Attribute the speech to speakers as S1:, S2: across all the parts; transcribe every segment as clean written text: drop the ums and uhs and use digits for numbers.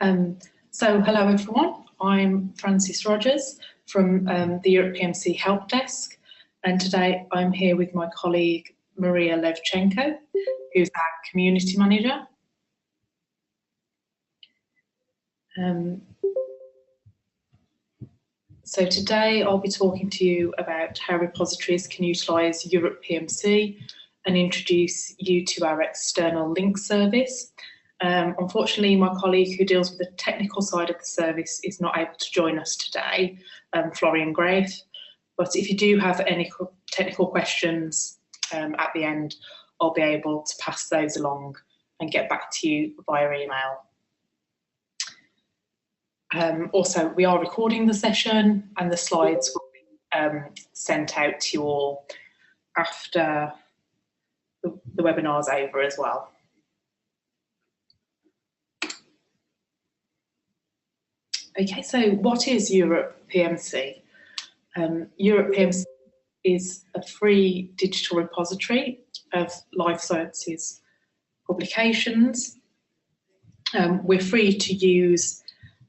S1: So hello everyone, I'm Frances Rogers from the Europe PMC Help Desk, and today I'm here with my colleague Maria Levchenko, who's our Community Manager. So today I'll be talking to you about how repositories can utilise Europe PMC and introduce you to our external link service. Unfortunately, my colleague who deals with the technical side of the service is not able to join us today, Florian Graef. But if you do have any technical questions at the end, I'll be able to pass those along and get back to you via email. Also, we are recording the session and the slides will be sent out to you all after the webinar's over as well. Okay, so what is Europe PMC? Europe PMC is a free digital repository of life sciences publications. We're free to use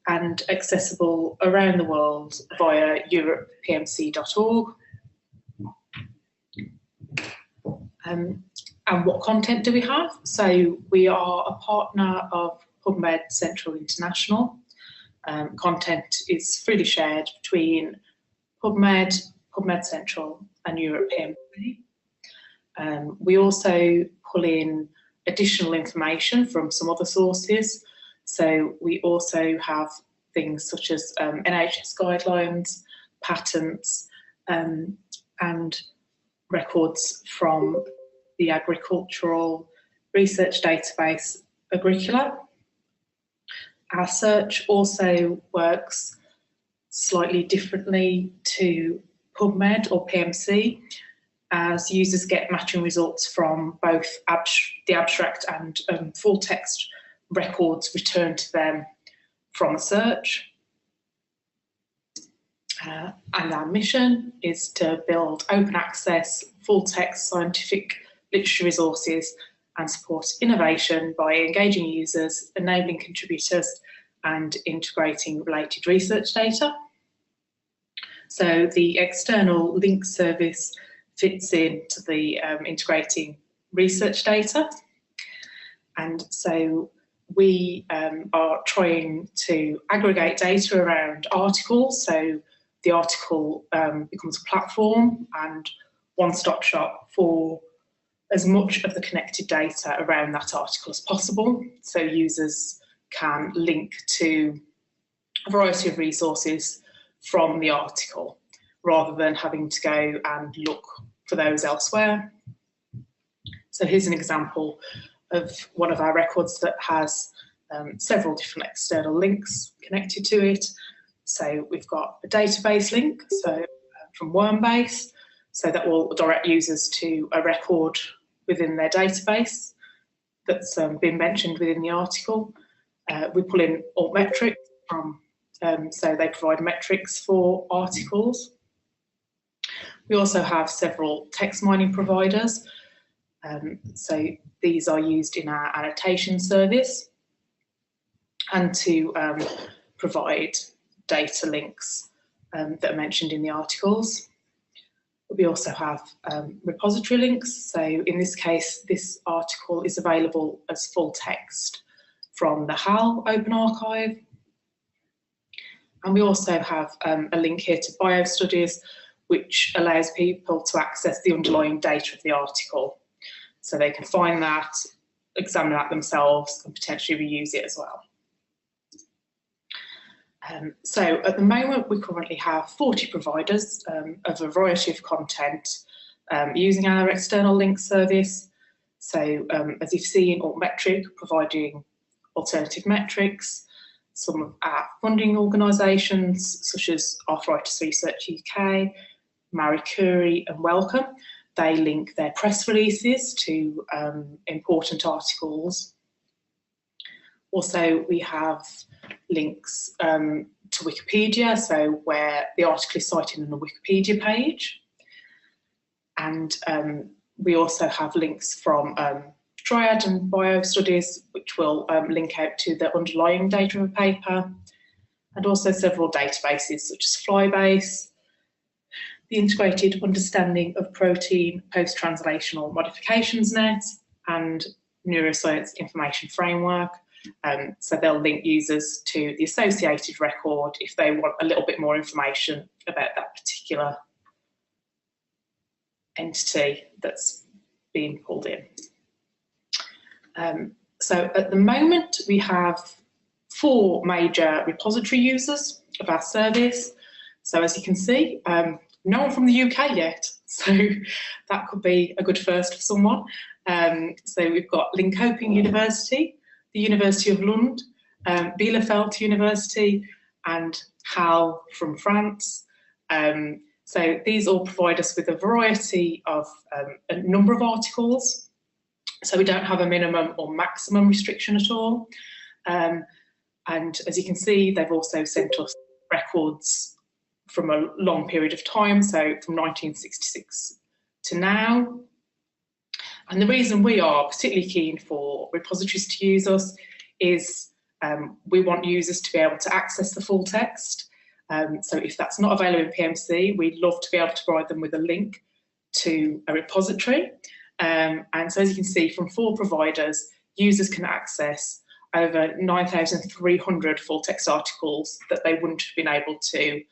S1: and accessible around the world via europepmc.org. And what content do we have? So we are a partner of PubMed Central International. Content is freely shared between PubMed, PubMed Central and Europe PMC. We also pull in additional information from some other sources. So we also have things such as NHS guidelines, patents, and records from the agricultural research database Agricola. Our search also works slightly differently to PubMed or PMC, as users get matching results from both the abstract and full text records returned to them from a search. And our mission is to build open access, full text scientific literature resources and support innovation by engaging users, enabling contributors and integrating related research data. So the external link service fits into the integrating research data. And so we are trying to aggregate data around articles. So the article becomes a platform and one-stop shop for as much of the connected data around that article as possible. So users can link to a variety of resources from the article rather than having to go and look for those elsewhere. So here's an example of one of our records that has several different external links connected to it. So we've got a database link, so from Wormbase, so that will direct users to a record within their database that's been mentioned within the article. We pull in altmetrics from, so they provide metrics for articles. We also have several text mining providers. So these are used in our annotation service and to provide data links that are mentioned in the articles. We also have repository links. So in this case, this article is available as full text from the HAL Open Archive. And we also have a link here to BioStudies, which allows people to access the underlying data of the article. So they can find that, examine that themselves, and potentially reuse it as well. So at the moment, we currently have 40 providers of a variety of content using our external link service. So as you've seen, Altmetric providing alternative metrics, some of our funding organisations such as Arthritis Research UK, Marie Curie and Wellcome, they link their press releases to important articles. Also, we have links to Wikipedia, so where the article is cited on the Wikipedia page. And we also have links from triad and bio studies, which will link out to the underlying data of a paper, and also several databases such as Flybase, the Integrated Understanding of Protein Post-Translational Modifications Net, and Neuroscience Information Framework. So they'll link users to the associated record if they want a little bit more information about that particular entity that's being pulled in. So at the moment we have 4 major repository users of our service. So as you can see, no one from the UK yet, so that could be a good first for someone. So we've got Linköping University, the University of Lund, Bielefeld University, and HAL from France. So these all provide us with a variety of a number of articles. So we don't have a minimum or maximum restriction at all. And as you can see, they've also sent us records from a long period of time, so from 1966 to now. And the reason we are particularly keen for repositories to use us is we want users to be able to access the full text. So if that's not available in PMC, we'd love to be able to provide them with a link to a repository. And so as you can see, from 4 providers, users can access over 9,300 full text articles that they wouldn't have been able to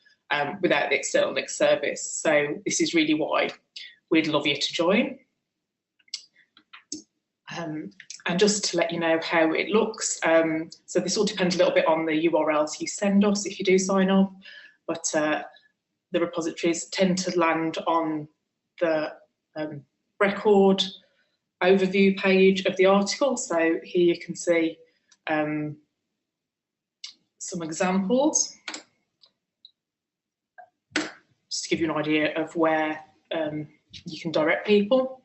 S1: without the external link service. So this is really why we'd love you to join. And just to let you know how it looks, so this will depend a little bit on the URLs you send us if you do sign up, but the repositories tend to land on the record overview page of the article. So here you can see some examples, just to give you an idea of where you can direct people.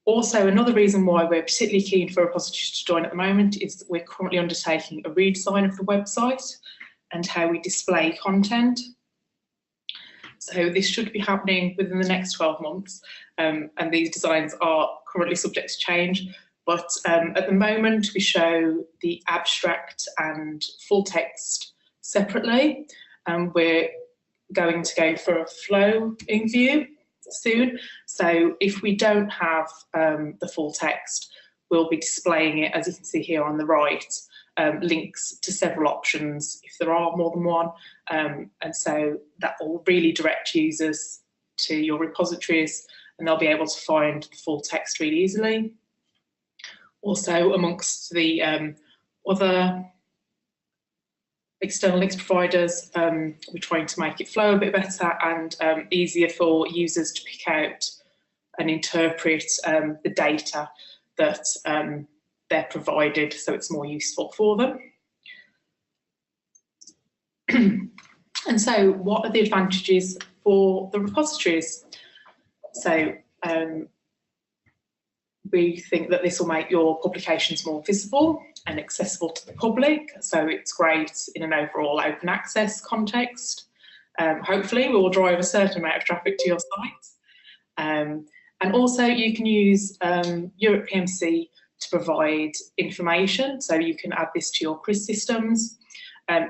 S1: Also, another reason why we're particularly keen for repositories to join at the moment is that we're currently undertaking a redesign of the website and how we display content. So this should be happening within the next 12 months, and these designs are currently subject to change. But at the moment, we show the abstract and full text separately, and we're going to go for a flowing view soon. So if we don't have the full text, we'll be displaying it, as you can see here on the right, links to several options if there are more than one. And so that will really direct users to your repositories and they'll be able to find the full text really easily. Also, amongst the other external links providers, we're trying to make it flow a bit better and easier for users to pick out and interpret the data that they're provided, so it's more useful for them. And so what are the advantages for the repositories? So we think that this will make your publications more visible and accessible to the public, so it's great in an overall open access context. Hopefully we will drive a certain amount of traffic to your site. And also you can use Europe PMC to provide information, so you can add this to your quiz systems.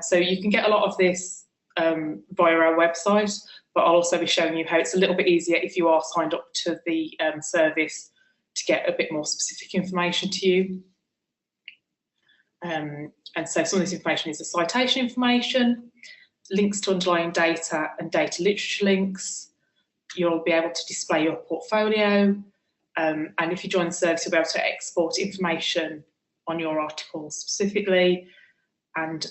S1: So you can get a lot of this via our website, but I'll also be showing you how it's a little bit easier if you are signed up to the service to get a bit more specific information to you. And so some of this information is the citation information, links to underlying data and data literature links. You'll be able to display your portfolio, and if you join the service, you'll be able to export information on your articles specifically, and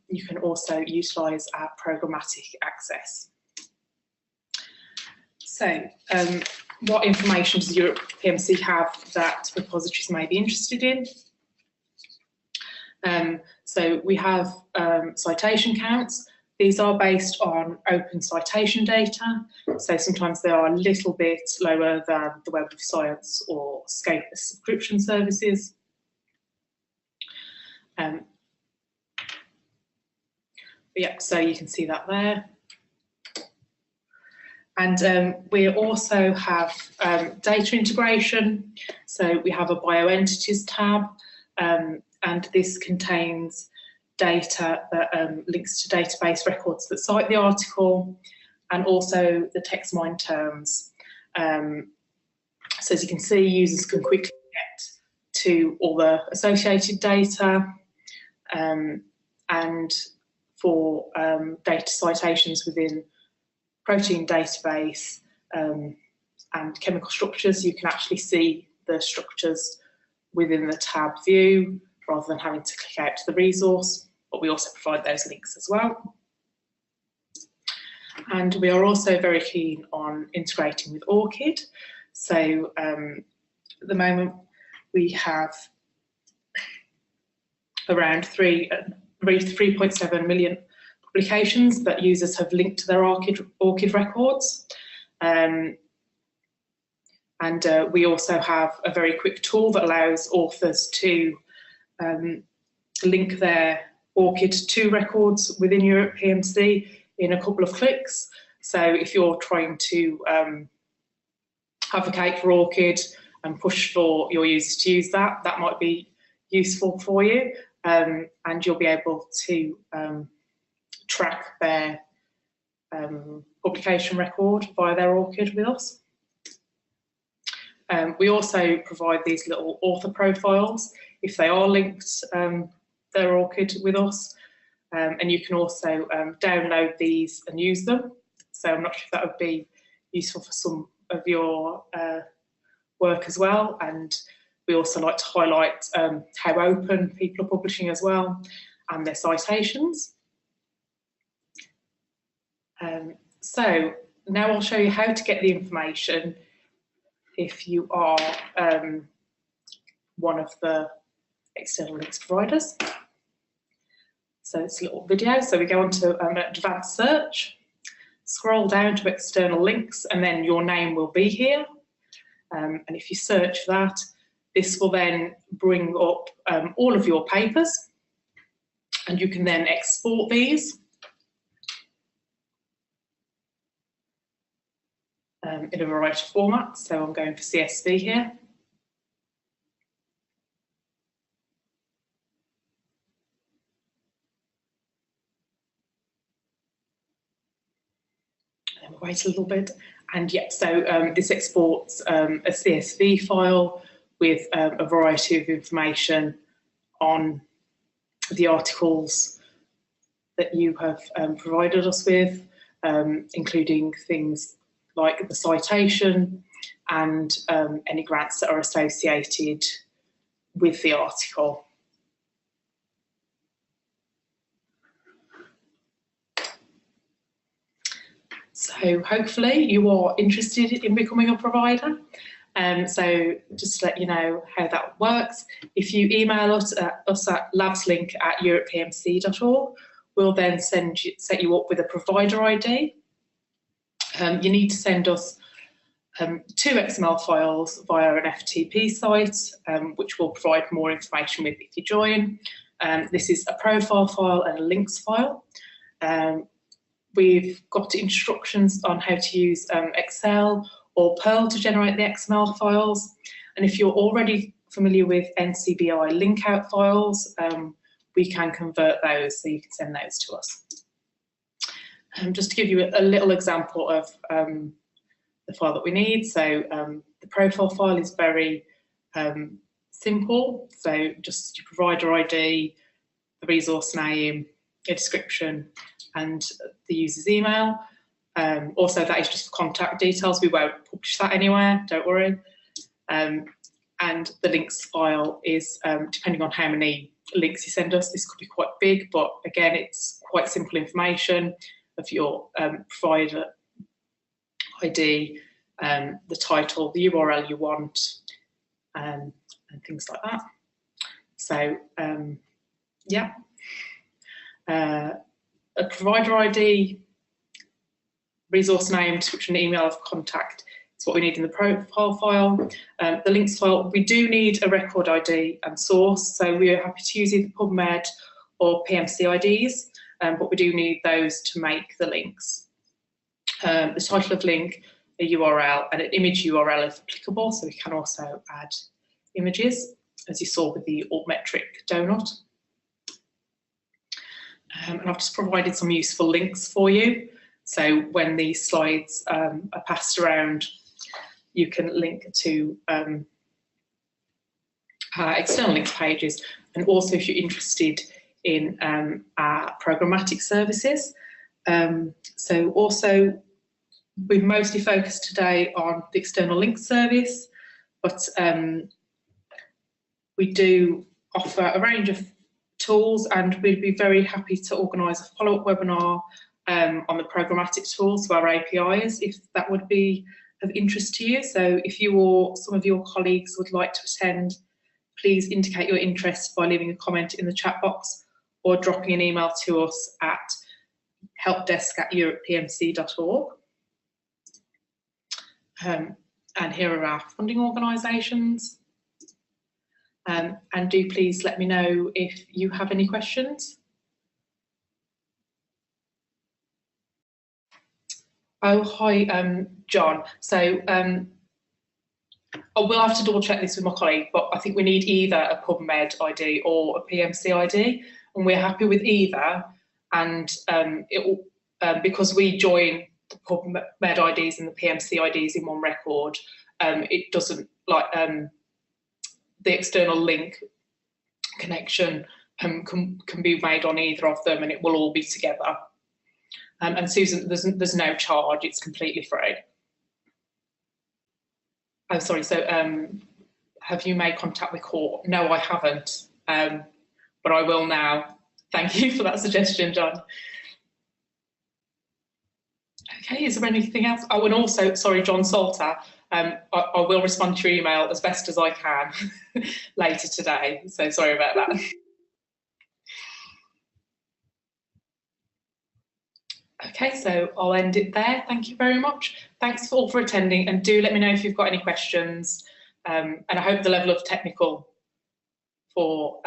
S1: you can also utilise our programmatic access. So what information does Europe PMC have that repositories may be interested in? So we have citation counts. These are based on open citation data, so sometimes they are a little bit lower than the Web of Science or Scopus subscription services. Yeah, so you can see that there. And we also have data integration. So we have a bioentities tab, and this contains data that links to database records that cite the article, and also the text mine terms. So as you can see, users can quickly get to all the associated data, and for data citations within protein database and chemical structures, you can actually see the structures within the tab view rather than having to click out to the resource, but we also provide those links as well. And we are also very keen on integrating with ORCID. So at the moment we have around 3.7 million publications that users have linked to their ORCID records. And we also have a very quick tool that allows authors to link their ORCID to records within Europe PMC in a couple of clicks. So if you're trying to advocate for ORCID and push for your users to use that, that might be useful for you, and you'll be able to track their publication record via their ORCID with us. We also provide these little author profiles if they are linked their ORCID with us, and you can also download these and use them. So I'm not sure if that would be useful for some of your work as well. And we also like to highlight how open people are publishing as well, and their citations. So now I'll show you how to get the information if you are one of the external links providers. So it's a little video. So we go on to advanced search, scroll down to external links, and then your name will be here. And if you search for that, this will then bring up all of your papers, and you can then export these in a variety of formats. So I'm going for CSV here. And we'll wait a little bit. And yeah, so this exports a CSV file with a variety of information on the articles that you have provided us with, including things like the citation and any grants that are associated with the article. So hopefully you are interested in becoming a provider. So just to let you know how that works, if you email us at labslink@europemc.org, we'll then set you up with a provider ID. You need to send us 2 XML files via an FTP site, which we'll provide more information with if you join. This is a profile file and a links file. We've got instructions on how to use Excel or Perl to generate the XML files. And if you're already familiar with NCBI link out files, we can convert those, so you can send those to us. Just to give you a little example of the file that we need. So the profile file is very simple. So just your provider ID, the resource name, a description, and the user's email. Also, that is just contact details. We won't publish that anywhere, don't worry. And the links file is, depending on how many links you send us, this could be quite big, but again, it's quite simple information of your provider ID, the title, the URL you want, and things like that. So, yeah. A provider ID, resource name, description, email of contact is what we need in the profile file. The links file, we do need a record ID and source, so we are happy to use either PubMed or PMC IDs, but we do need those to make the links. the title of link, a URL, and an image URL if applicable, so we can also add images, as you saw with the altmetric donut. And I've just provided some useful links for you, so when these slides are passed around, you can link to external links pages, and also if you're interested in our programmatic services. So also, we've mostly focused today on the external links service, but we do offer a range of tools, and we'd be very happy to organise a follow-up webinar on the programmatic tools, so our APIs, if that would be of interest to you. So if you or some of your colleagues would like to attend, please indicate your interest by leaving a comment in the chat box or dropping an email to us at helpdesk@europepmc.org. And here are our funding organisations. And do please let me know if you have any questions. Oh, hi, John. So I will have to double check this with my colleague, but I think we need either a PubMed ID or a PMC ID, and we're happy with either. And it will, because we join the PubMed IDs and the PMC IDs in one record, it doesn't, like, the external link connection can be made on either of them, and it will all be together. And Susan, there's no charge, it's completely free. Oh, sorry, so have you made contact with court? No, I haven't, but I will now. Thank you for that suggestion, John. Okay, is there anything else? Oh, and also, sorry, John Salter, I will respond to your email as best as I can later today, so sorry about that. Okay, so I'll end it there. Thank you very much. Thanks all for attending, and do let me know if you've got any questions. And I hope the level of technical for,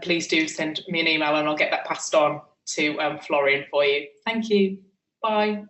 S1: please do send me an email and I'll get that passed on to Florian for you. Thank you. Bye.